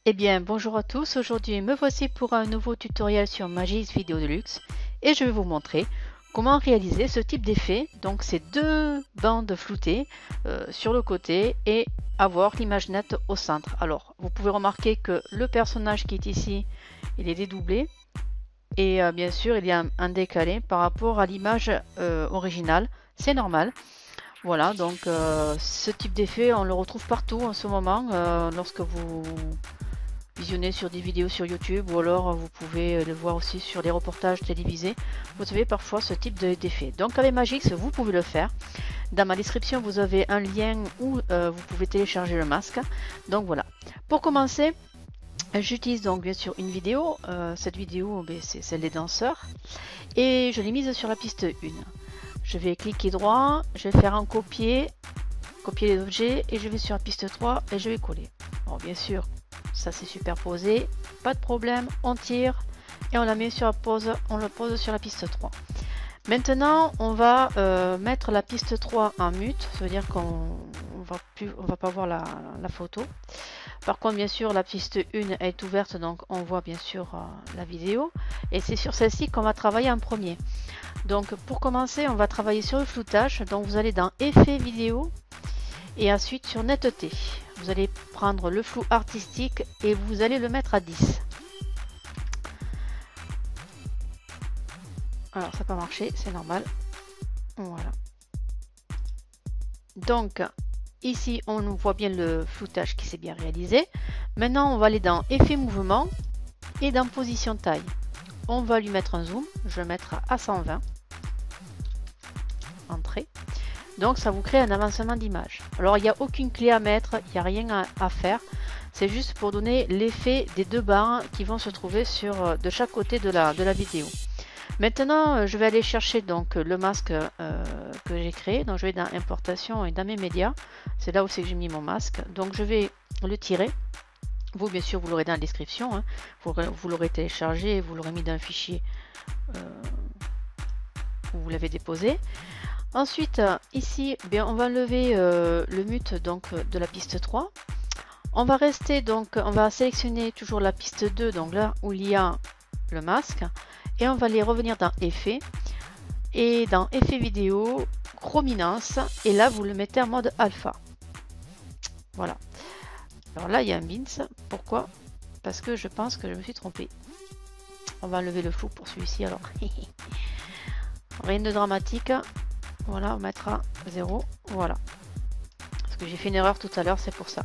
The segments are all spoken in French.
Eh bien, bonjour à tous. Aujourd'hui, me voici pour un nouveau tutoriel sur Magix Vidéo Deluxe et je vais vous montrer comment réaliser ce type d'effet. Donc, c'est deux bandes floutées sur le côté et avoir l'image nette au centre. Alors, vous pouvez remarquer que le personnage qui est ici, il est dédoublé et bien sûr, il y a un décalé par rapport à l'image originale. C'est normal. Voilà, donc ce type d'effet, on le retrouve partout en ce moment lorsque vous visionnez sur des vidéos sur YouTube ou alors vous pouvez le voir aussi sur des reportages télévisés. Vous avez parfois ce type d'effet. Donc avec Magix, vous pouvez le faire. Dans ma description, vous avez un lien où vous pouvez télécharger le masque. Donc voilà. Pour commencer, j'utilise donc bien sûr une vidéo. Cette vidéo, c'est celle des danseurs. Et je l'ai mise sur la piste 1. Je vais cliquer droit, je vais faire un copier les objets et je vais sur la piste 3 et je vais coller. Bon, bien sûr, ça c'est superposé, pas de problème, on tire et on la met sur la pause, on le pose sur la piste 3. Maintenant, on va mettre la piste 3 en mute, ça veut dire qu'on va pas voir la photo. Par contre, bien sûr, la piste 1 est ouverte, donc on voit bien sûr la vidéo. Et c'est sur celle-ci qu'on va travailler en premier. Donc, pour commencer, on va travailler sur le floutage. Donc, vous allez dans Effets vidéo et ensuite sur Netteté. Vous allez prendre le flou artistique et vous allez le mettre à 10. Alors, ça n'a pas marché, c'est normal. Voilà. Donc, ici, on voit bien le floutage qui s'est bien réalisé. Maintenant, on va aller dans Effet mouvement et dans Position taille. On va lui mettre un zoom. Je vais mettre à 120. Entrée. Donc, ça vous crée un avancement d'image. Alors, il n'y a aucune clé à mettre, il n'y a rien à faire. C'est juste pour donner l'effet des deux barres qui vont se trouver de chaque côté de la vidéo. Maintenant, je vais aller chercher donc le masque que j'ai créé. Donc, je vais dans Importation et dans mes médias. C'est là où c'est que j'ai mis mon masque. Donc, je vais le tirer. Vous, bien sûr, vous l'aurez dans la description. Hein. Vous l'aurez téléchargé, vous l'aurez mis dans un fichier où vous l'avez déposé. Ensuite, ici, bien, on va enlever le mute donc, de la piste 3. On va rester donc, on va sélectionner toujours la piste 2, donc là où il y a le masque. Et on va aller revenir dans Effets. Et dans Effets vidéo, Chrominance. Et là, vous le mettez en mode alpha. Voilà. Alors là, il y a un bins. Pourquoi? Parce que je pense que je me suis trompée. On va enlever le flou pour celui-ci alors. Rien de dramatique. Voilà, on mettra 0. Voilà. Parce que j'ai fait une erreur tout à l'heure, c'est pour ça.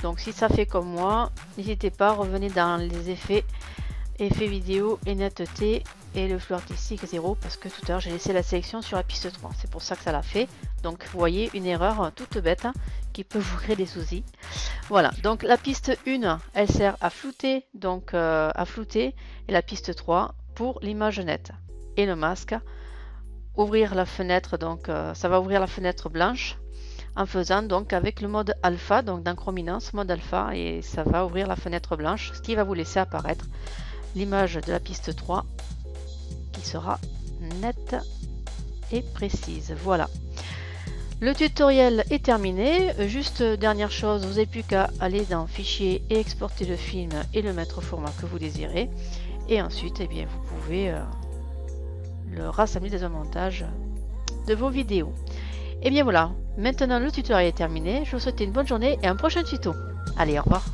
Donc si ça fait comme moi, n'hésitez pas, revenez dans les effets vidéo et netteté et le flou artistique 0 parce que tout à l'heure j'ai laissé la sélection sur la piste 3. C'est pour ça que ça l'a fait. Donc vous voyez une erreur toute bête qui peut vous créer des soucis. Voilà, donc la piste 1, elle sert à flouter, et la piste 3 pour l'image nette. Et le masque, ouvrir la fenêtre, donc ça va ouvrir la fenêtre blanche en faisant donc avec le mode alpha, donc dans Chrominance, mode alpha, et ça va ouvrir la fenêtre blanche, ce qui va vous laisser apparaître l'image de la piste 3 qui sera nette et précise. Voilà. Le tutoriel est terminé. Juste dernière chose, vous n'avez plus qu'à aller dans Fichier et exporter le film et le mettre au format que vous désirez. Et ensuite, eh bien, vous pouvez le rassembler dans un montage de vos vidéos. Et bien voilà, maintenant le tutoriel est terminé. Je vous souhaite une bonne journée et un prochain tuto. Allez, au revoir.